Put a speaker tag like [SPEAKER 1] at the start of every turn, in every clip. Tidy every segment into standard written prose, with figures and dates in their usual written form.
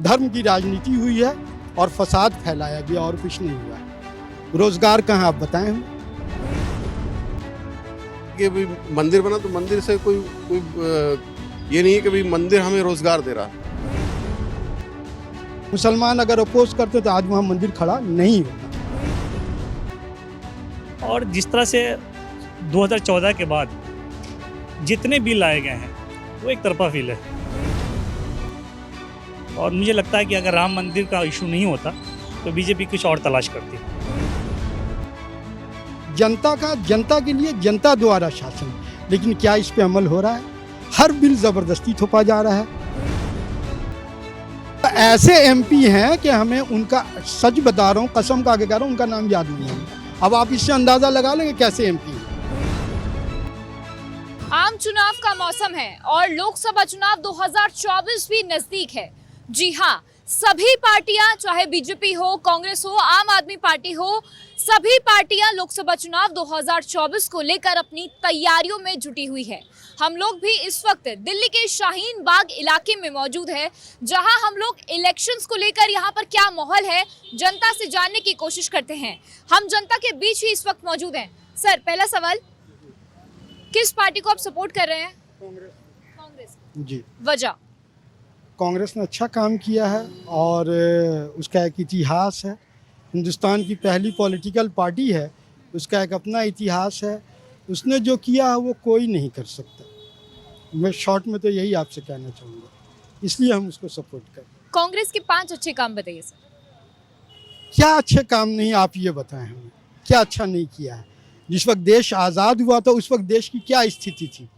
[SPEAKER 1] धर्म की राजनीति हुई है और फसाद फैलाया गया और कुछ नहीं हुआ है। रोजगार कहाँ आप बताएं हमें?
[SPEAKER 2] कि भाई मंदिर बना तो मंदिर से कोई ये नहीं है कि भाई मंदिर हमें रोजगार दे रहा है।
[SPEAKER 1] मुसलमान अगर अपोज करते तो आज वहाँ मंदिर खड़ा नहीं होता।
[SPEAKER 3] और जिस तरह से 2014 के बाद जितने बिल लाए गए हैं वो एक तरफा फील है। और मुझे लगता है कि अगर राम मंदिर का इशू नहीं होता तो बीजेपी कुछ और तलाश करती।
[SPEAKER 1] जनता के लिए जनता द्वारा शासन, लेकिन क्या इस पे अमल हो रहा है? हर बिल जबरदस्ती थोपा जा रहा है। ऐसे एमपी हैं कि हमें उनका, सच बता रहा हूँ, कसम खा के कह रहा हूँ, उनका नाम याद नहीं है। अब आप इससे अंदाजा लगा लेंगे कैसे एमपी हैं।
[SPEAKER 4] आम चुनाव का मौसम है और लोकसभा चुनाव 2024 भी नजदीक है। जी हाँ, सभी पार्टियां, चाहे बीजेपी हो, कांग्रेस हो, आम आदमी पार्टी हो, सभी पार्टियां लोकसभा चुनाव 2024 को लेकर अपनी तैयारियों में जुटी हुई है। हम लोग भी इस वक्त दिल्ली के शाहीन बाग इलाके में मौजूद है, जहां हम लोग इलेक्शंस को लेकर यहां पर क्या माहौल है जनता से जानने की कोशिश करते हैं। हम जनता के बीच ही इस वक्त मौजूद हैं। सर, पहला सवाल, किस पार्टी को आप सपोर्ट कर रहे हैं? कांग्रेस।
[SPEAKER 1] जी,
[SPEAKER 4] वजह?
[SPEAKER 1] कांग्रेस ने अच्छा काम किया है और उसका एक इतिहास है। हिंदुस्तान की पहली पॉलिटिकल पार्टी है, उसका एक अपना इतिहास है। उसने जो किया है वो कोई नहीं कर सकता। मैं शॉर्ट में तो यही आपसे कहना चाहूँगा, इसलिए हम उसको सपोर्ट करें।
[SPEAKER 4] कांग्रेस के 5 अच्छे काम बताइए सर।
[SPEAKER 1] क्या अच्छे काम नहीं, आप ये बताएं हमें, क्या अच्छा नहीं किया है? जिस वक्त देश आज़ाद हुआ था उस वक्त देश की क्या स्थिति थी,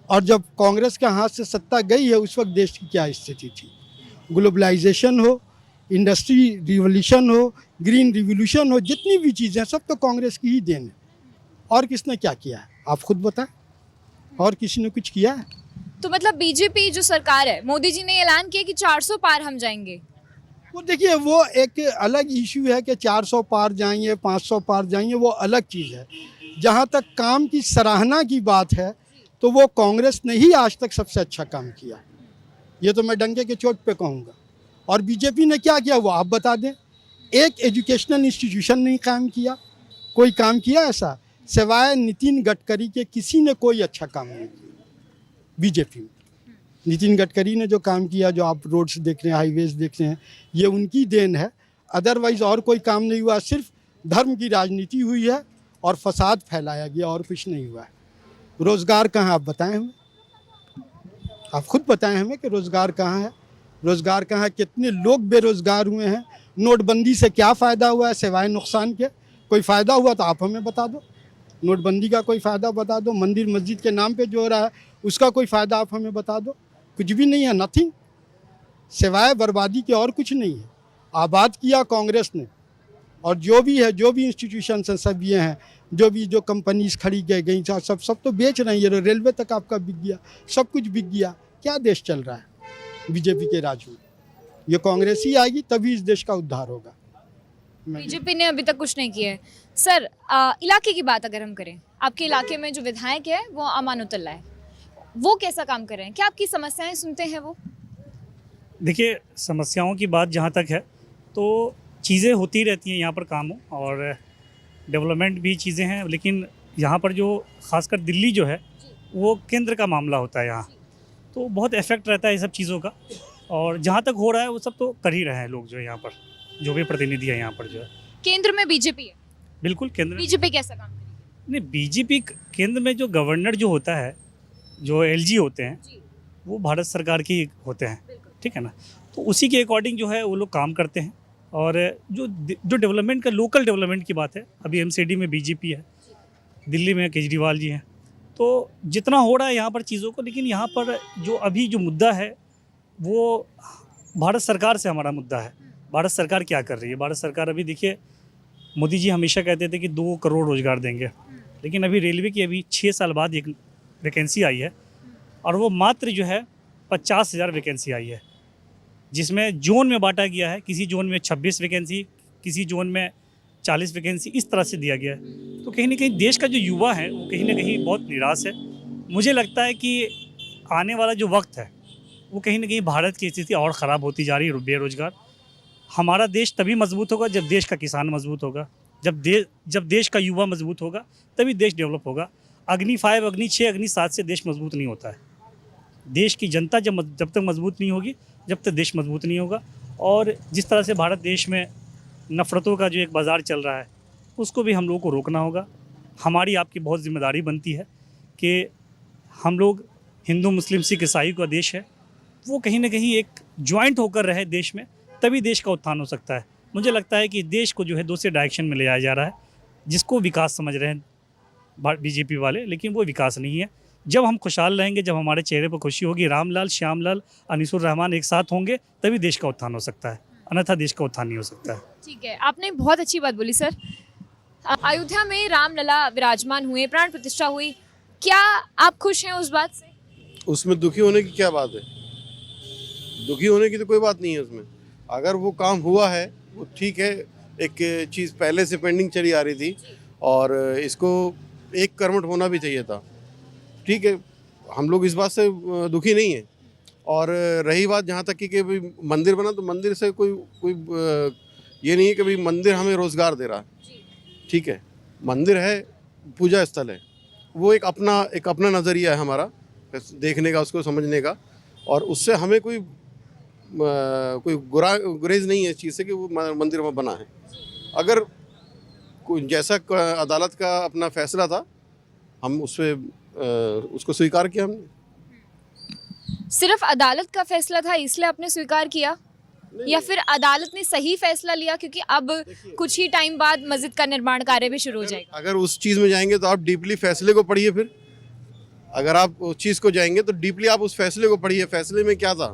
[SPEAKER 1] और जब कांग्रेस के हाथ से सत्ता गई है उस वक्त देश की क्या स्थिति थी? ग्लोबलाइजेशन हो, इंडस्ट्री रिवोल्यूशन हो, ग्रीन रिवोल्यूशन हो, जितनी भी चीज़ें सब तो कांग्रेस की ही देन है। और किसने क्या किया है आप खुद बताएं? और किसी ने कुछ किया है?
[SPEAKER 4] तो मतलब बीजेपी जो सरकार है, मोदी जी ने ऐलान किया कि 400 पार हम जाएंगे।
[SPEAKER 1] वो देखिए, वो एक अलग इशू है कि 400 पार जाएंगे, 500 पार जाएंगे, वो अलग चीज़ है। जहाँ तक काम की सराहना की बात है तो वो कांग्रेस ने ही आज तक सबसे अच्छा काम किया, ये तो मैं डंके के चोट पे कहूँगा। और बीजेपी ने क्या किया वो आप बता दें। एक एजुकेशनल इंस्टीट्यूशन नहीं काम किया, कोई काम किया ऐसा? सिवाय नितिन गडकरी के किसी ने कोई अच्छा काम नहीं किया बीजेपी में। नितिन गडकरी ने जो काम किया, जो आप रोड्स देख रहे हैं, हाईवेज देख रहे हैं, ये उनकी देन है। अदरवाइज और कोई काम नहीं हुआ। सिर्फ धर्म की राजनीति हुई है और फसाद फैलाया गया और कुछ नहीं हुआ है। रोज़गार कहाँ आप बताएं हमें? आप खुद बताएं हमें कि रोज़गार कहाँ है? रोज़गार कहाँ है? कितने लोग बेरोज़गार हुए हैं? नोटबंदी से क्या फ़ायदा हुआ है सिवाय नुकसान के? कोई फ़ायदा हुआ तो आप हमें बता दो। नोटबंदी का कोई फ़ायदा बता दो। मंदिर मस्जिद के नाम पे जो हो रहा है उसका कोई फ़ायदा आप हमें बता दो। कुछ भी नहीं है, नथिंग, सिवाय बर्बादी के और कुछ नहीं है। आबाद किया कांग्रेस ने, और जो भी है, जो भी इंस्टीट्यूशंस हैं, सब ये हैं, जो कंपनीज खड़ी गई सब तो बेच रहे हैं। ये रेलवे तक आपका बिक गया, सब कुछ बिक गया। क्या देश चल रहा है बीजेपी के राज में? ये कांग्रेस ही आएगी तभी इस देश का उद्धार होगा।
[SPEAKER 4] बीजेपी ने अभी तक कुछ नहीं किया है। सर, इलाके की बात अगर हम करें, आपके इलाके में जो विधायक है वो अमानुतुल्लाह है, वो कैसा काम कर रहे हैं? क्या आपकी समस्याएं सुनते हैं वो?
[SPEAKER 3] देखिए, समस्याओं की बात जहाँ तक है तो चीज़ें होती रहती हैं यहाँ पर, काम हो और डेवलपमेंट भी चीज़ें हैं, लेकिन यहाँ पर जो खासकर दिल्ली जो है वो केंद्र का मामला होता है यहाँ, तो बहुत इफेक्ट रहता है ये सब चीज़ों का। और जहाँ तक हो रहा है वो सब तो कर ही रहे हैं लोग, जो यहाँ पर जो भी प्रतिनिधि है यहाँ पर जो है।
[SPEAKER 4] केंद्र में बीजेपी है।
[SPEAKER 3] बिल्कुल, केंद्र में
[SPEAKER 4] बीजेपी कैसा काम करेगी?
[SPEAKER 3] नहीं, बीजेपी केंद्र में जो गवर्नर जो होता है, जो एलजी होते हैं, वो भारत सरकार की होते हैं, ठीक है ना। तो उसी के अकॉर्डिंग जो है वो लोग काम करते हैं। और जो डेवलपमेंट का, लोकल डेवलपमेंट की बात है, अभी एमसीडी में बीजेपी है, दिल्ली में केजरीवाल जी हैं, तो जितना हो रहा है यहाँ पर चीज़ों को, लेकिन यहाँ पर जो अभी जो मुद्दा है वो भारत सरकार से हमारा मुद्दा है। भारत सरकार क्या कर रही है? भारत सरकार अभी देखिए, मोदी जी हमेशा कहते थे कि 2 करोड़ रोज़गार देंगे, लेकिन अभी रेलवे की अभी 6 साल बाद एक वैकेंसी आई है और वो मात्र जो है 50,000 वैकेंसी आई है, जिसमें जोन में बांटा गया है। किसी जोन में 26 वैकेंसी, किसी जोन में 40 वैकेंसी, इस तरह से दिया गया है। तो कहीं ना कहीं देश का जो युवा है वो कहीं ना कहीं बहुत निराश है। मुझे लगता है कि आने वाला जो वक्त है वो कहीं ना कहीं भारत की स्थिति और ख़राब होती जा रही है। बेरोजगार, हमारा देश तभी मजबूत होगा जब देश का किसान मजबूत होगा, जब देश का युवा मजबूत होगा, तभी देश डेवलप होगा। अग्नि 5, अग्नि 6, अग्नि 7 से देश मजबूत नहीं होता है। देश की जनता जब तक मजबूत नहीं होगी, जब तक देश मजबूत नहीं होगा। और जिस तरह से भारत देश में नफ़रतों का जो एक बाज़ार चल रहा है, उसको भी हम लोगों को रोकना होगा। हमारी आपकी बहुत जिम्मेदारी बनती है कि हम लोग हिंदू मुस्लिम सिख ईसाई का देश है, वो कहीं ना कहीं एक ज्वाइंट होकर रहे देश में, तभी देश का उत्थान हो सकता है। मुझे लगता है कि देश को जो है दूसरे डायरेक्शन में ले जाया जा रहा है, जिसको विकास समझ रहे हैं बीजेपी वाले, लेकिन वो विकास नहीं है। जब हम खुशहाल रहेंगे, जब हमारे चेहरे पर खुशी होगी, रामलाल, श्यामलाल, अनीसुर रहमान एक साथ होंगे, तभी देश का उत्थान हो सकता है, अन्यथा देश का उत्थान नहीं हो सकता है।
[SPEAKER 4] ठीक है, आपने बहुत अच्छी बात बोली सर। अयोध्या में रामलला विराजमान हुए, प्राण प्रतिष्ठा हुई, क्या आप खुश हैं उस बात से?
[SPEAKER 2] उसमें दुखी होने की क्या बात है? दुखी होने की तो कोई बात नहीं है उसमें। अगर वो काम हुआ है वो ठीक है। एक चीज़ पहले से पेंडिंग चली आ रही थी और इसको एक करवट होना भी चाहिए था। ठीक है, हम लोग इस बात से दुखी नहीं हैं। और रही बात जहाँ तक कि भाई मंदिर बना, तो मंदिर से कोई ये नहीं है कि भाई मंदिर हमें रोज़गार दे रहा है। ठीक है, मंदिर है, पूजा स्थल है, वो एक अपना नज़रिया है हमारा देखने का, उसको समझने का। और उससे हमें कोई गुरेज नहीं है इस चीज़ से कि वो मंदिर में बना है। अगर कोई जैसा अदालत का अपना फैसला था, हम उसको स्वीकार किया हमने।
[SPEAKER 4] सिर्फ अदालत का फैसला था इसलिए आपने स्वीकार किया, या फिर अदालत ने सही फैसला लिया क्योंकि अब कुछ ही टाइम बाद मस्जिद का निर्माण कार्य भी शुरू हो जाएगा?
[SPEAKER 2] अगर उस चीज़ में जाएंगे तो आप डीपली फैसले को पढ़िए। फिर अगर आप उस चीज़ को जाएंगे तो डीपली आप उस फैसले को पढ़िए। फैसले में क्या था?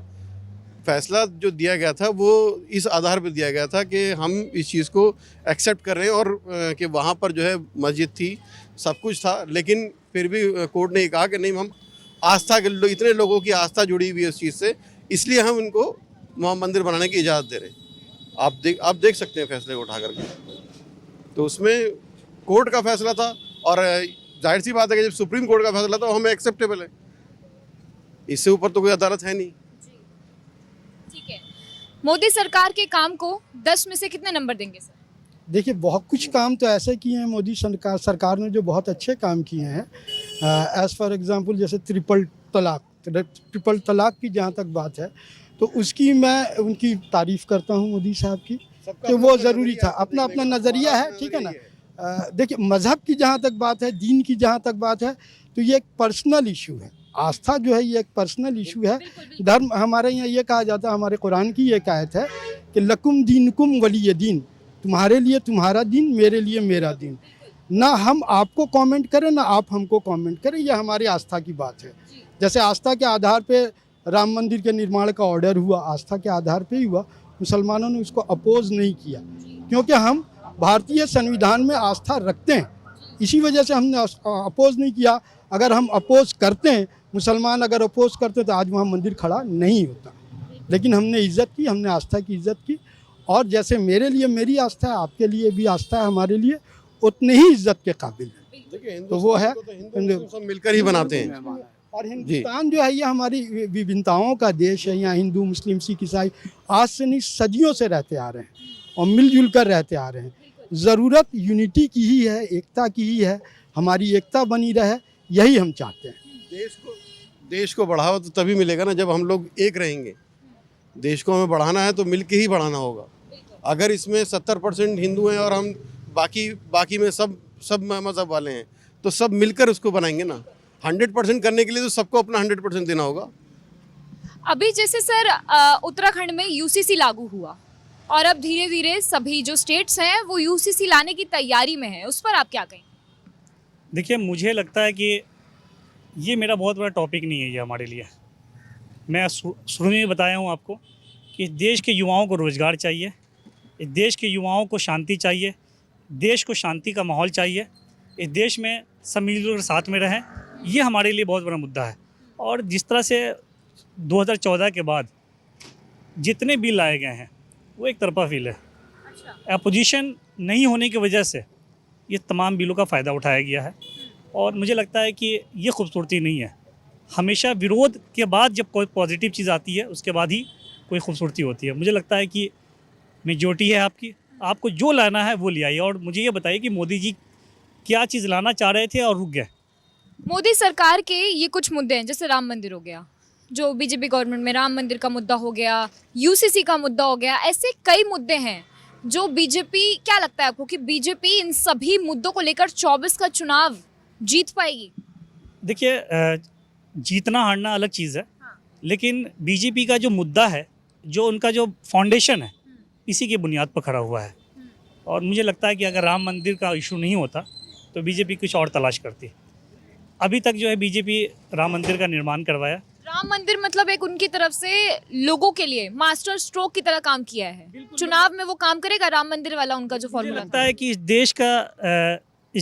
[SPEAKER 2] फैसला जो दिया गया था वो इस आधार पर दिया गया था कि हम इस चीज़ को एक्सेप्ट कर रहे हैं और कि वहाँ पर जो है मस्जिद थी, सब कुछ था, लेकिन फिर भी कोर्ट ने कहा कि नहीं, हम आस्था के इतने लोगों की आस्था जुड़ी हुई है उस चीज़ से, इसलिए हम इनको वहाँ मंदिर बनाने की इजाज़त दे रहे हैं। आप देख सकते हैं फैसले को उठा करके। तो उसमें कोर्ट का फैसला था और जाहिर सी बात है कि जब सुप्रीम कोर्ट का फैसला था वो हमें एक्सेप्टेबल है। इससे ऊपर तो कोई अदालत है नहीं।
[SPEAKER 4] ठीक है, मोदी सरकार के काम को 10 में से कितने नंबर देंगे सर?
[SPEAKER 1] देखिए, बहुत कुछ काम तो ऐसे किए हैं मोदी सरकार ने जो बहुत अच्छे काम किए हैं। एज़ फॉर एग्जांपल जैसे ट्रिपल तलाक की जहाँ तक बात है, तो उसकी मैं उनकी तारीफ़ करता हूँ मोदी साहब की, कि वो ज़रूरी था। अपना अपना नज़रिया है, ठीक है ना। देखिए, मज़हब की जहाँ तक बात है, दीन की जहाँ तक बात है, तो ये एक पर्सनल इशू है। आस्था जो है ये एक पर्सनल इशू है। धर्म हमारे यहाँ ये कहा जाता है, हमारे कुरान की ये आयत है कि लकुम दीनुकुम वलिय दीन, तुम्हारे लिए तुम्हारा दीन, मेरे लिए मेरा दीन। ना हम आपको कमेंट करें, ना आप हमको कमेंट करें, ये हमारी आस्था की बात है। जैसे आस्था के आधार पे राम मंदिर के निर्माण का ऑर्डर हुआ, आस्था के आधार पे ही हुआ। मुसलमानों ने उसको अपोज नहीं किया, क्योंकि हम भारतीय संविधान में आस्था रखते हैं, इसी वजह से हमने अपोज नहीं किया। अगर हम अपोज करते हैं, मुसलमान अगर अपोज करते तो आज वहाँ मंदिर खड़ा नहीं होता। लेकिन हमने इज़्ज़त की, हमने आस्था की इज़्ज़त की। और जैसे मेरे लिए मेरी आस्था है, आपके लिए भी आस्था है, हमारे लिए उतनी ही इज़्ज़त के काबिल है। तो वो है,
[SPEAKER 2] सब मिलकर ही बनाते हैं।
[SPEAKER 1] और हिंदुस्तान जो है ये हमारी विभिन्नताओं का देश है। यहाँ हिंदू मुस्लिम सिख ईसाई आज से नहीं, सदियों से रहते आ रहे हैं और मिलजुल कर रहते आ रहे हैं। ज़रूरत यूनिटी की ही है, एकता की ही है। हमारी एकता बनी रहे, यही हम चाहते हैं।
[SPEAKER 2] देश को बढ़ावा तो तभी मिलेगा ना जब हम लोग एक रहेंगे। देश को हमें बढ़ाना है तो मिल के ही बढ़ाना होगा। अगर इसमें 70% हिंदू हैं और हम बाकी में सब मज़हब वाले हैं, तो सब मिलकर उसको बनाएंगे ना। 100% करने के लिए तो सबको अपना 100% देना होगा।
[SPEAKER 4] अभी जैसे सर उत्तराखंड में यूसीसी लागू हुआ और अब धीरे धीरे सभी जो स्टेट्स हैं वो यूसीसी लाने की तैयारी में है, उस पर आप क्या कहें?
[SPEAKER 3] देखिए, मुझे लगता है कि ये मेरा बहुत बड़ा टॉपिक नहीं है ये हमारे लिए। मैं शुरू में बताया हूँ आपको कि देश के युवाओं को रोज़गार चाहिए, इस देश के युवाओं को शांति चाहिए, देश को शांति का माहौल चाहिए, इस देश में सब मिलजुल कर साथ में रहें, ये हमारे लिए बहुत बड़ा मुद्दा है। और जिस तरह से 2014 के बाद जितने बिल लाए गए हैं वो एक तरफा बिल है। अपोजिशन नहीं होने की वजह से ये तमाम बिलों का फ़ायदा उठाया गया है और मुझे लगता है कि ये खूबसूरती नहीं है। हमेशा विरोध के बाद जब कोई पॉजिटिव चीज़ आती है उसके बाद ही कोई खूबसूरती होती है। मुझे लगता है कि मेजॉरिटी है आपकी, आपको जो लाना है वो ले आइए। और मुझे ये बताइए कि मोदी जी क्या चीज़ लाना चाह रहे थे और रुक गए।
[SPEAKER 4] मोदी सरकार के ये कुछ मुद्दे हैं, जैसे राम मंदिर हो गया, जो बीजेपी गवर्नमेंट में राम मंदिर का मुद्दा हो गया, यूसीसी का मुद्दा हो गया, ऐसे कई मुद्दे हैं जो बीजेपी, क्या लगता है आपको कि बीजेपी इन सभी मुद्दों को लेकर 24 का चुनाव जीत पाएगी?
[SPEAKER 3] देखिए, जीतना हारना अलग चीज़ है, लेकिन बीजेपी का जो मुद्दा है, जो उनका जो फाउंडेशन है, इसी की बुनियाद पर खड़ा हुआ है। और मुझे लगता है कि अगर राम मंदिर का इशू नहीं होता तो बीजेपी कुछ और तलाश करती। अभी तक जो है बीजेपी राम मंदिर का निर्माण करवाया।
[SPEAKER 4] राम मंदिर मतलब एक उनकी तरफ से लोगों के लिए मास्टर स्ट्रोक की तरह काम किया है। चुनाव में वो काम करेगा राम मंदिर वाला, उनका जो
[SPEAKER 3] मुझे
[SPEAKER 4] फॉर्मूला
[SPEAKER 3] लगता है कि इस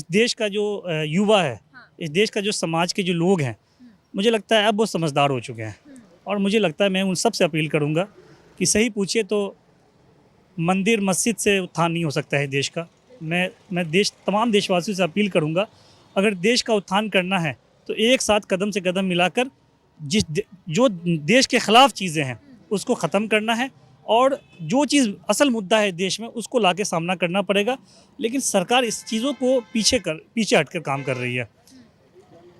[SPEAKER 3] देश का जो युवा है, इस देश का जो समाज के जो लोग हैं, मुझे लगता है अब वो समझदार हो चुके हैं। और मुझे लगता है मैं उन सब से अपील करूंगा कि सही पूछिए तो मंदिर मस्जिद से उत्थान नहीं हो सकता है देश का। मैं तमाम देशवासियों से अपील करूंगा, अगर देश का उत्थान करना है तो एक साथ कदम से कदम मिलाकर जो देश के ख़िलाफ़ चीज़ें हैं उसको ख़त्म करना है, और जो चीज़ असल मुद्दा है देश में उसको लाके सामना करना पड़ेगा। लेकिन सरकार इस चीज़ों को पीछे हटकर काम कर रही है।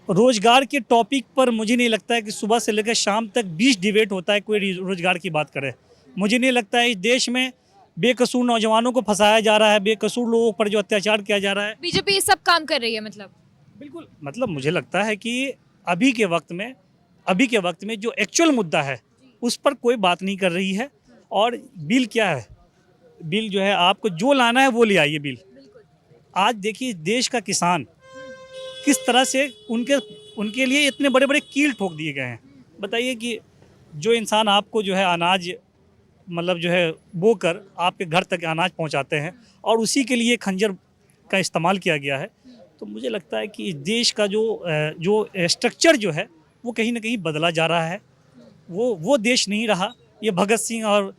[SPEAKER 3] रोज़गार के टॉपिक पर मुझे नहीं लगता है कि सुबह से लेकर शाम तक 20 डिबेट होता है, कोई रोज़गार की बात करे। मुझे नहीं लगता है इस देश में बेकसूर नौजवानों को फंसाया जा रहा है, बेकसूर लोगों पर जो अत्याचार किया जा रहा है।
[SPEAKER 4] बीजेपी ये सब काम कर रही है मतलब?
[SPEAKER 3] बिल्कुल, मतलब मुझे लगता है कि अभी के वक्त में जो एक्चुअल मुद्दा है उस पर कोई बात नहीं कर रही है। और बिल क्या है, बिल जो है आपको जो लाना है वो ले आइए बिल। आज देखिए देश का किसान किस तरह से उनके लिए इतने बड़े बड़े कील ठोक दिए गए हैं। बताइए कि जो इंसान आपको जो है अनाज मतलब जो है बो कर आपके घर तक अनाज पहुंचाते हैं और उसी के लिए खंजर का इस्तेमाल किया गया है। तो मुझे लगता है कि देश का जो स्ट्रक्चर जो है वो कहीं ना कहीं बदला जा रहा है। वो देश नहीं रहा, ये भगत सिंह और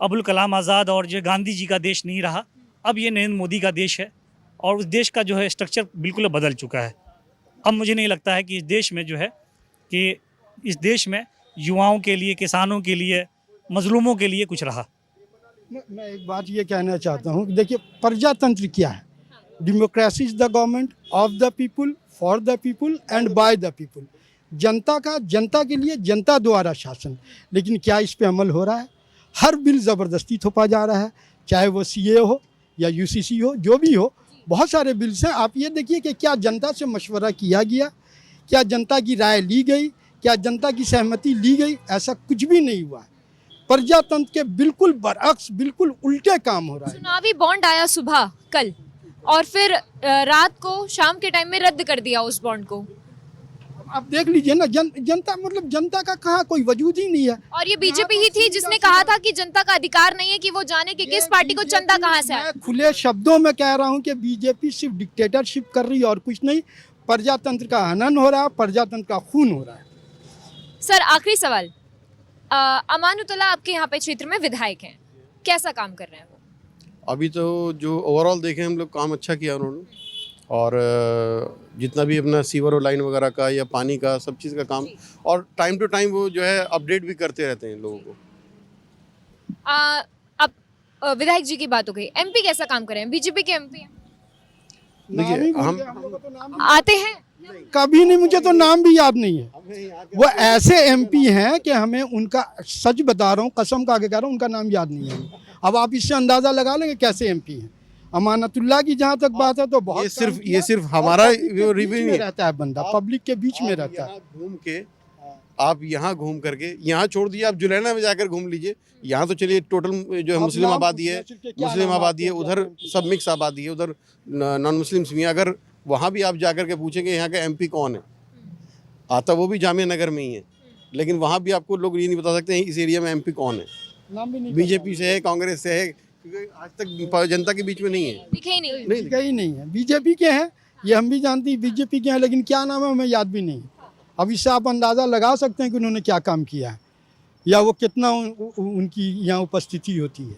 [SPEAKER 3] अबुल कलाम आज़ाद और जो गांधी जी का देश नहीं रहा। अब ये नरेंद्र मोदी का देश है और उस देश का जो है स्ट्रक्चर बिल्कुल बदल चुका है। अब मुझे नहीं लगता है कि इस देश में युवाओं के लिए, किसानों के लिए, मजलूमों के लिए कुछ रहा।
[SPEAKER 1] मैं एक बात ये कहना चाहता हूँ कि देखिए प्रजातंत्र क्या है। Democracy is the government of the people, for the people and by the people. जनता के लिए, जनता द्वारा शासन। लेकिन क्या इस पे अमल हो रहा है? हर बिल ज़बरदस्ती थोपा जा रहा है, चाहे वो सीए हो या यूसीसी हो, जो भी हो। बहुत सारे बिल्स हैं। आप ये देखिए कि क्या जनता से मशवरा किया गया, क्या जनता की राय ली गई, क्या जनता की सहमति ली गई? ऐसा कुछ भी नहीं हुआ है। प्रजातंत्र के बिल्कुल बरअक्स, बिल्कुल उल्टे काम हो रहा है।
[SPEAKER 4] चुनावी बॉन्ड आया सुबह कल और फिर रात को, शाम के टाइम में रद्द कर दिया उस बॉन्ड को।
[SPEAKER 1] आप देख लीजिए ना, जनता का कहाँ कोई वजूद ही नहीं है।
[SPEAKER 4] और ये बीजेपी ही थी जिसने कहा था कि जनता का अधिकार नहीं है कि वो जाने कि किस पार्टी को चंदा कहाँ से आए।
[SPEAKER 1] मैं खुले शब्दों में कह रहा हूँ कि बीजेपी सिर्फ डिक्टेटरशिप कर रही है और कुछ नहीं। प्रजातंत्र का हनन हो रहा है, प्रजातंत्र का खून हो रहा है।
[SPEAKER 4] सर, आखिरी सवाल, अमानुतल्लाह आपके यहाँ पे क्षेत्र में विधायक हैं, कैसा काम कर रहे हैं वो?
[SPEAKER 2] अभी तो जो ओवरऑल देखें हम लोग, काम अच्छा किया उन्होंने। और जितना भी अपना सीवर और लाइन वगैरह का या पानी का सब चीज़ का काम, और टाइम टू टाइम वो जो है अपडेट भी करते रहते हैं लोगों को।
[SPEAKER 4] अब विधायक जी की बात हो गई, एमपी कैसा काम कर रहे हैं? बीजेपी के एमपी हैं,
[SPEAKER 2] देखिए हम
[SPEAKER 1] लोगों को नाम
[SPEAKER 4] आते हैं?
[SPEAKER 1] कभी नहीं, मुझे तो नाम भी याद नहीं है। वो ऐसे एमपी हैं कि हमें उनका, सच बता रहा हूँ, कसम खा के कह रहा हूँ, उनका नाम याद नहीं है। अब आप इससे अंदाजा लगा लेंगे कैसे एमपी हैं। अमानतुल्लाह की जहाँ तक बात है तो बहुत
[SPEAKER 2] ये सिर्फ हमारा रिव्यू नहीं
[SPEAKER 1] रहता है, बंदा पब्लिक के बीच में रहता है।
[SPEAKER 2] घूम के आप यहाँ घूम करके, यहाँ छोड़ दीजिए, आप जुलैना में जाकर घूम लीजिए। यहाँ तो चलिए टोटल जो है मुस्लिम आबादी है, उधर सब मिक्स आबादी है, उधर नॉन मुस्लिम्स भी हैं। अगर वहाँ भी आप जाकर के पूछेंगे यहाँ का एमपी कौन है, आता वो भी जामिया नगर में ही है, लेकिन वहाँ भी आपको लोग ये नहीं बता सकते इस एरिया में एमपी कौन है। बीजेपी से है, कांग्रेस से है, क्योंकि आज तक जनता के बीच में नहीं है,
[SPEAKER 4] दिखे ही नहीं
[SPEAKER 1] है। बीजेपी के हैं, ये हम भी जानते हैं बीजेपी के हैं, लेकिन क्या नाम है हमें याद भी नहीं। अब इससे आप अंदाज़ा लगा सकते हैं कि उन्होंने क्या काम किया है या वो कितना उनकी यहाँ उपस्थिति होती है।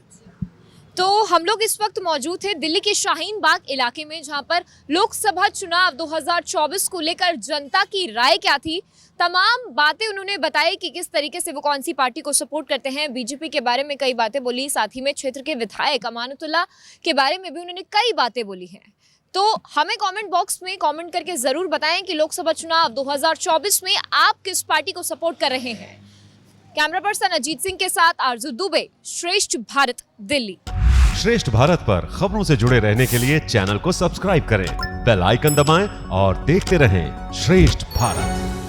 [SPEAKER 4] तो हम लोग इस वक्त मौजूद थे दिल्ली के शाहीन बाग इलाके में, जहां पर लोकसभा चुनाव 2024 को लेकर जनता की राय क्या थी, तमाम बातें उन्होंने बताई कि किस तरीके से वो कौन सी पार्टी को सपोर्ट करते हैं। बीजेपी के बारे में कई बातें बोली, साथ ही में क्षेत्र के विधायक अमानतुल्लाह के बारे में भी उन्होंने कई बातें बोली हैं। तो हमें कमेंट बॉक्स में कमेंट करके जरूर बताएं कि लोकसभा चुनाव 2024 में आप किस पार्टी को सपोर्ट कर रहे हैं। कैमरा पर्सन अजीत सिंह के साथ आरजू दुबे, श्रेष्ठ भारत, दिल्ली।
[SPEAKER 5] श्रेष्ठ भारत पर खबरों से जुड़े रहने के लिए चैनल को सब्सक्राइब करें, बेल आइकन दबाएं और देखते रहें श्रेष्ठ भारत।